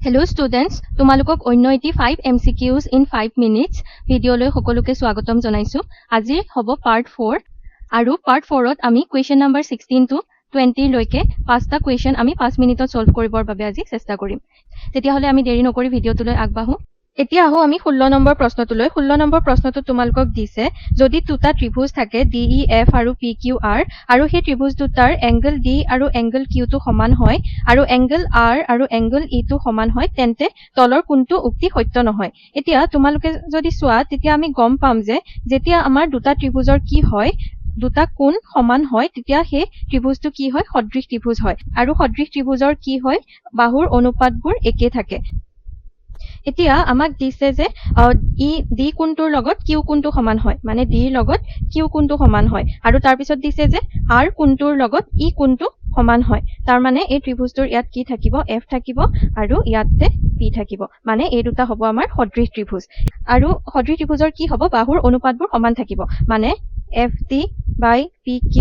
Hello students, তোমালোকক অন্য 85 MCQs in 5 minutes ভিডিঅ'লৈ সকলোকে স্বাগতম জনাইছো। আজি হ'ব পাৰ্ট 4 আৰু পাৰ্ট 4ত আমি কুৱেশ্যন নম্বৰ 16 to 20 লৈকে পাঁচটা কুৱেশ্যন আমি 5 মিনিটত সলভ কৰিবৰ বাবে আজি চেষ্টা কৰিম। তেতিয়াহ'লে আমি দেৰি নকৰি ভিডিঅ'টোলৈ আগবাঢ়ো। এতিয়া আহো আমি 16 নম্বৰ প্ৰশ্নটোলৈ। 16 নম্বৰ প্ৰশ্নটো তোমালোকক দিছে যদি দুটা ত্ৰিভুজ থাকে DEF আৰু PQR আৰু সেই ত্ৰিভুজ দুটাৰ এংগল D আৰু এংগল Q টো সমান হয় আৰু এংগল R আৰু এংগল E টো সমান হয় তেন্তে তলৰ কোনটো উক্তি সত্য নহয়। এতিয়া তোমালোকে যদি চোৱা তেতিয়া আমি গম পাম যে যেতিয়া আমাৰ দুটা ত্ৰিভুজৰ কি হয় দুটা কোণ সমান হয় তেতিয়া সেই ত্ৰিভুজটো কি হয় সদৃশ ত্ৰিভুজ হয় আৰু সদৃশ ত্ৰিভুজৰ কি হয় বাহুৰ অনুপাতবোৰ একে থাকে। এতিয়া আমাক দিছে যে D কোণটোৰ লগত Q কোণটো সমান হয় মানে D ৰ লগত Q কোণটো সমান হয় আৰু তাৰ পিছত দিছে যে R কোণটোৰ লগত E কোণটো সমান হয়। তাৰ মানে এই ত্ৰিভুজটোৰ ইয়াত কি থাকিব F থাকিব আৰু ইয়াতে P থাকিব মানে এই দুটা হ'ব আমাৰ সদৃশ ত্ৰিভুজ আৰু সদৃশ ত্ৰিভুজৰ কি হ'ব বাহুৰ অনুপাতবোৰ সমান থাকিব মানে FD by PQ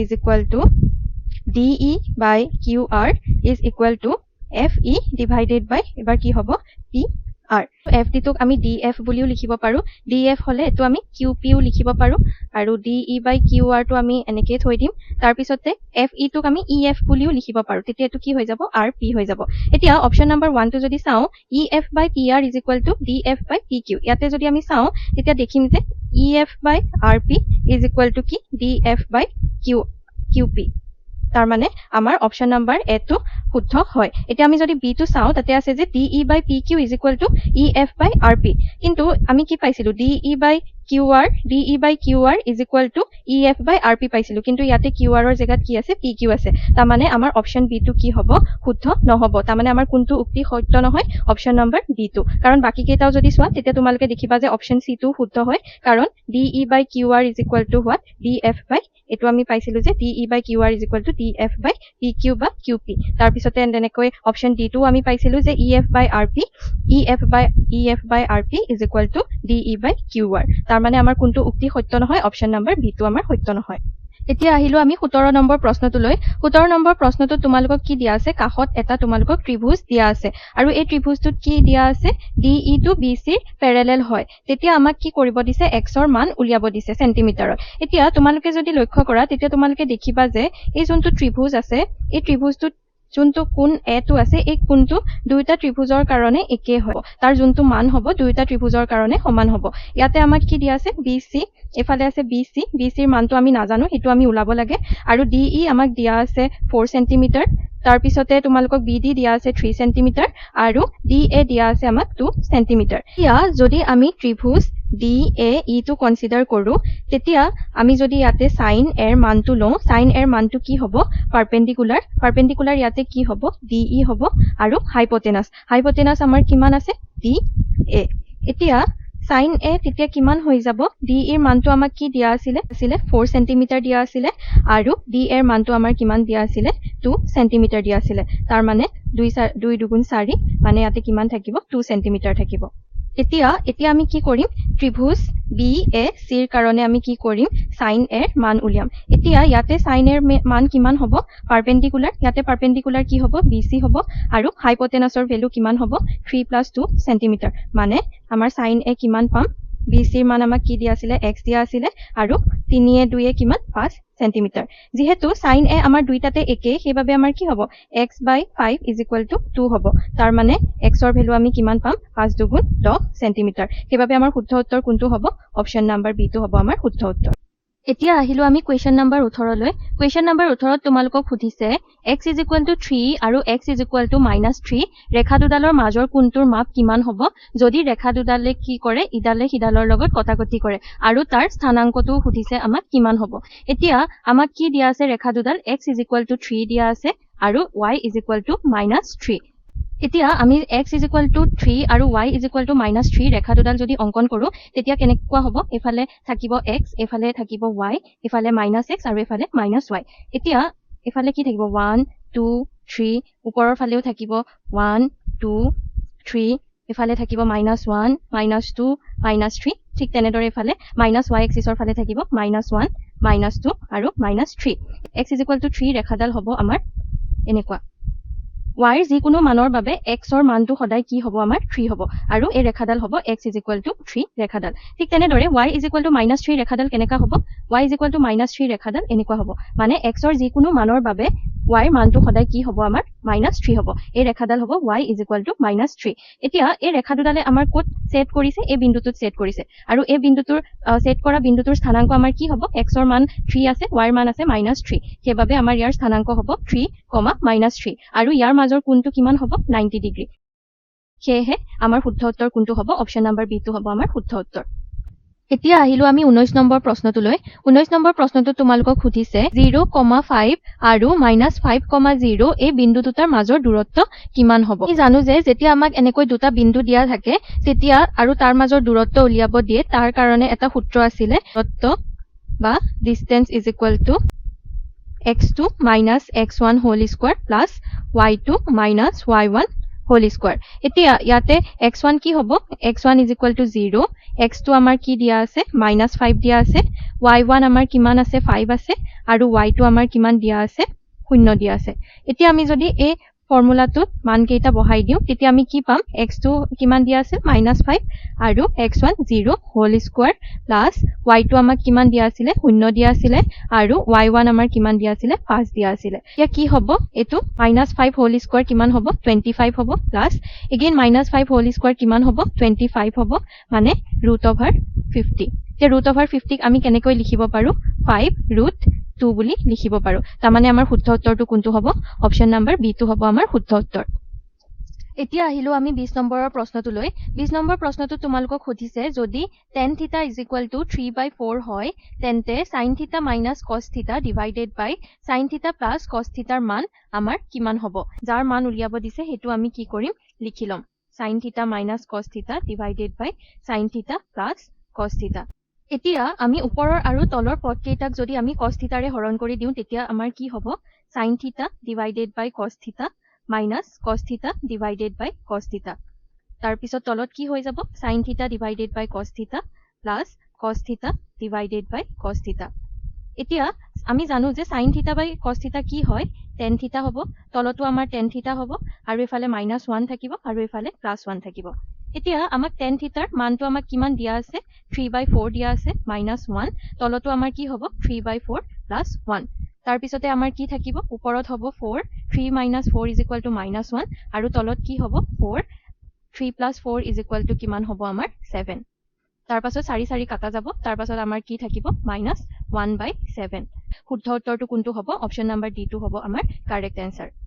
is equal to DE by QR is equal to FE divided by এবাৰ কি হ'ব PR FD টোক আমি DF বুলিও লিখিব পাৰো DF হলে এটো আমি QPও লিখিব পাৰো আৰু DE by QR টো আমি এনেকৈ থৈ দিম তাৰ পিছতে FE টোক আমি EF বুলিও লিখিব পাৰো তেতিয়া এটো কি হৈ যাব RP হৈ যাব। এতিয়া অপচন নম্বৰ 1 টো যদি চাও EF by PR is equal to DF by PQ ইয়াতে যদি আমি চাও তেতিয়া দেখিম যে EF by RP is equal to কি DF by QP তাৰ মানে আমাৰ অপচন নম্বৰ এ টো শুদ্ধ হয়। এতিয়া আমি যদি বি টো চাও তাতে আছে যে DE by PQ is equal to EF by RP কিন্তু আমি কি পাইছিলো DE by QR is equal to EF by RP পাইছিলো কিন্তু ইয়াতে QR ৰ জেগাত কি আছে PQ আছে তাৰ মানে আমাৰ অপচন বি টো কি হ'ব শুদ্ধ নহব তাৰ মানে আমাৰ কোনটো উক্তি সত্য নহয় অপচন নম্বৰ বি টো কাৰণ বাকি কেইটাও যদি চোৱা তেতিয়া তোমালোকে দেখিবা যে অপচন সি টো শুদ্ধ হয় কাৰণ DE by QR is equal to what DF by এটো আমি পাইছিলো যে DE by QR is equal to DF by PQ বা QP তাৰ পিছতে এনেকৈ অপচন ডি টো আমি পাইছিলো যে EF by RP is equal to DE by QR তাৰ মানে আমাৰ কোনটো উক্তি সত্য নহয় অপচন নম্বৰ বি টো আমাৰ সত্য নহয়। এতিয়া আহিলো আমি 17 নম্বৰ প্ৰশ্নটোলৈ 17 নম্বৰ প্ৰশ্নটো তোমালোকক কি দিয়া আছে কাখত এটা তোমালোকক ত্ৰিভুজ দিয়া আছে আৰু এই ত্ৰিভুজটোত কি দিয়া আছে DE to BC ৰ প্যাৰেলাল হয় তেতিয়া আমাক কি কৰিব দিছে x ৰ মান উলিয়াব দিছে সেন্টিমিটাৰত। এতিয়া তোমালোকে যদি লক্ষ্য কৰা তেতিয়া তোমালোকে দেখিবা যে এই যোনটো ত্ৰিভুজ আছে এই ত্ৰিভুজটোত যোনটো কোণ এ টো আছে এই কোণটো দুইটা ত্ৰিভুজৰ কাৰণে একে হয় তাৰ যোনটো মান হ'ব দুইটা ত্ৰিভুজৰ কাৰণে সমান হ'ব। ইয়াতে আমাক কি দিয়া আছে BC এফালে আছে BC ৰ মানটো আমি নাজানো হেতু আমি উলাব লাগে আৰু DE আমাক দিয়া আছে 4 সেন্টিমিটাৰ তাৰ পিছতে তোমালোকক BD দিয়া আছে 3 সেন্টিমিটাৰ আৰু DA দিয়া আছে আমাক 2 সেন্টিমিটাৰ। ইয়া যদি আমি ত্ৰিভুজ DAE টো কনসিডাৰ কৰো তেতিয়া আমি যদি ইয়াতে sin a ৰ মানটো লওঁ sin a ৰ মানটো কি হ'ব পাৰপেন্ডিকুলাৰ ইয়াতে কি হ'ব DE হ'ব আৰু হাইপোটেনাস আমাৰ কিমান আছে DA। এতিয়া sin a তেতিয়া কিমান হৈ যাব DE ৰ মানটো আমাক কি দিয়া আছিল 4 সেন্টিমিটাৰ দিয়া আছিল আৰু DA ৰ মানটো আমাৰ কিমান দিয়া আছিল 2 সেন্টিমিটাৰ দিয়া আছিল তাৰ মানে 2 দুগুণ 4 মানে ইয়াতে কিমান থাকিব 2 সেন্টিমিটাৰ থাকিব। এতিয়া আমি কি কৰিম ত্ৰিভুজ BAC ৰ কাৰণে আমি কি কৰিম sin a ৰ মান উলিয়াম। এতিয়া ইয়াতে sin a ৰ মান কিমান হ'ব পাৰপেন্ডিকুলাৰ ইয়াতে পাৰপেন্ডিকুলাৰ কি হ'ব BC হ'ব আৰু হাইপোটেনাসৰ ভ্যালু কিমান হ'ব 3 + 2 সেন্টিমিটাৰ মানে আমাৰ sin a কিমান পাম BC ৰ মান আমাক কি দিয়া আছিল x দিয়া আছিল আৰু 3 এ 2 এ কিমান 5 সেন্টিমিটাৰ যেহেতু sin a আমাৰ দুইটাতে একে সেইভাবে আমাৰ কি হ'ব x by 5 is equal to 2 হ'ব তাৰ মানে x ৰ ভ্যালু আমি কিমান পাম 5 দুগুণ 10 সেন্টিমিটাৰ সেইভাবে আমাৰ শুদ্ধ উত্তৰ কোনটো হ'ব অপচন নম্বৰ বি টো হ'ব আমাৰ শুদ্ধ উত্তৰ। এতিয়া আহিলো আমি কুৱেশ্যন নম্বৰ 18 লৈ কুৱেশ্যন নম্বৰ 18 ত তোমালোকক সুধিছে x is equal to 3 আৰু x is equal to -3 ৰেখা দুডালৰ মাজৰ কোণটোৰ মাপ কিমান হ'ব যদি ৰেখা দুডালে কি কৰে ইডালে সিডালৰ লগত কটাকটি কৰে আৰু তাৰ স্থানাংকটো সুধিছে আমাক কিমান হ'ব। এতিয়া আমাক কি দিয়া আছে ৰেখা দুডাল x is equal to 3 দিয়া আছে আৰু y is equal to -3 এতিয়া আমি x is equal to 3 আৰু y is equal to -3 ৰেখা দুডাল যদি অঙ্কন কৰো তেতিয়া কেনেকুৱা হ'ব এফালে থাকিব x এফালে থাকিব y এফালে -x আৰু এফালে -y। এতিয়া এফালে কি থাকিব 1 2 3 ওপৰৰ ফালেও থাকিব 1 2 3 এফালে থাকিব -1 -2 -3 ঠিক তেনেদৰে এফালে -y এক্সিসৰ ফালে থাকিব -1 -2 আৰু -3 x is equal to 3 ৰেখাডাল হ'ব আমাৰ এনেকুৱা y ৰ যিকোনো মানৰ বাবে x ৰ মানটো সদায় কি হ'ব আমাৰ 3 হ'ব আৰু এই ৰেখাডাল হ'ব x = 3 ৰেখাডাল ঠিক তেনেদৰে y = -3 ৰেখাডাল কেনেকা হ'ব y = -3 ৰেখাডাল এনেকুৱা হ'ব মানে x ৰ যিকোনো মানৰ বাবে y ৰ মানটো সদায় কি হ'ব আমাৰ -3 হ'ব এই ৰেখাডাল হ'ব y = -3 এতিয়া এই ৰেখা দুডালে আমাৰ ক'ত সেট কৰিছে এই বিন্দুটোত সেট কৰিছে আৰু এই বিন্দুটোৰ সেট কৰা বিন্দুটোৰ স্থানাংক আমাৰ কি হ'ব x ৰ মান 3 আছে y ৰ মান আছে -3 সেইবাবে আমাৰ ইয়াৰ স্থানাংক হ'ব 3, -3 আৰু ইয়াৰ মাজৰ কোণটো কিমান হ'ব 90 ডিগ্ৰী সেয়েহে আমাৰ শুদ্ধ উত্তৰ কোনটো হ'ব অপচন নম্বৰ বি টো হ'ব আমাৰ শুদ্ধ উত্তৰ এতিয়া আহিলো আমি 19 নম্বৰ প্ৰশ্নটোলৈ 19 নম্বৰ প্ৰশ্নটোত তোমালোকক সুধিছে 0,5 আৰু -5,0 এই বিন্দু দুটাৰ মাজৰ দূৰত্ব কিমান হ'ব আমি জানো যে যেতিয়া আমাক এনেকৈ দুটা বিন্দু দিয়া থাকে তেতিয়া আৰু তাৰ মাজৰ দূৰত্ব উলিয়াব দিয়ে তাৰ কাৰণে এটা সূত্ৰ আছিলে দূৰত্ব বা distance = x2 - x1 whole square plus y2 - y1 whole square এতিয়া ইয়াতে x1 কি হ'ব x1 = 0 x2 আমাৰ কি দিয়া আছে -5 দিয়া আছে y1 আমাৰ কিমান আছে 5 আছে আৰু y2 আমাৰ কিমান দিয়া আছে 0 দিয়া আছে এতিয়া আমি যদি এই ফৰ্মুলাটোত মান কেইটা বহাই দিও তেতিয়া আমি কি পাম x2 কিমান দিয়া আছে -5 আৰু x1 0 whole square plus y2 আমাক কিমান দিয়া আছিল 0 দিয়া আছিল আৰু y1 আমাৰ কিমান দিয়া আছিল 5 দিয়া আছিল এতিয়া কি হ'ব এটো -5 whole square কিমান হ'ব 25 হ'ব plus again -5 whole square কিমান হ'ব 25 হ'ব মানে √50 তে √50 ক আমি কেনেকৈ লিখিব পাৰো 5√2 বুলি লিখিব পাৰো তাৰ মানে আমাৰ শুদ্ধ উত্তৰটো কোনটো হ'ব অপচন নম্বৰ বি টো হ'ব আমাৰ শুদ্ধ উত্তৰ এতিয়া আহিলো আমি 20 নম্বৰৰ প্ৰশ্নটোলৈ 20 নম্বৰ প্ৰশ্নটো তোমালোকক সুধিছে যদি tan θ = 3/4 হয় তেন্তে sin θ - cos θ divided by sin θ plus cos θ ৰ মান আমাৰ কিমান হ'ব যাৰ মান উলিয়াব দিছে হেতু আমি কি কৰিম লিখি লম sin θ - cos θ divided by sin θ plus cos θ এতিয়া আমি ওপৰৰ আৰু তলৰ পদ কেইটাক যদি আমি cos θ ৰে হৰণ কৰি দিও তেতিয়া আমাৰ কি হ'ব sin θ divided by cos θ minus cos θ divided by cos θ তাৰ পিছত তলত কি হৈ যাব sin θ divided by cos θ plus cos θ divided by cos θ এতিয়া আমি জানো যে sin θ by cos θ কি হয় tan θ হ'ব তলতো আমাৰ tan θ হ'ব আৰু এফালে -1 থাকিব আৰু এফালে +1 থাকিব এতিয়া আমাক tan θ ৰ মানটো আমাক কিমান দিয়া আছে 3/4 দিয়া আছে -1 তলতো আমাৰ কি হ'ব 3/4 + 1 তাৰ পিছতে আমাৰ কি থাকিব ওপৰত হ'ব 4 3 - 4 = -1 আৰু তলত কি হ'ব 4 3 + 4 = কিমান হ'ব আমাৰ 7 তাৰ পাছত 4 4 কাটা যাব তাৰ পাছত আমাৰ কি থাকিব -1/7 শুদ্ধ উত্তৰটো কোনটো হ'ব অপচন নম্বৰ ডি টো হ'ব আমাৰ কাৰেক্ট এনসাৰ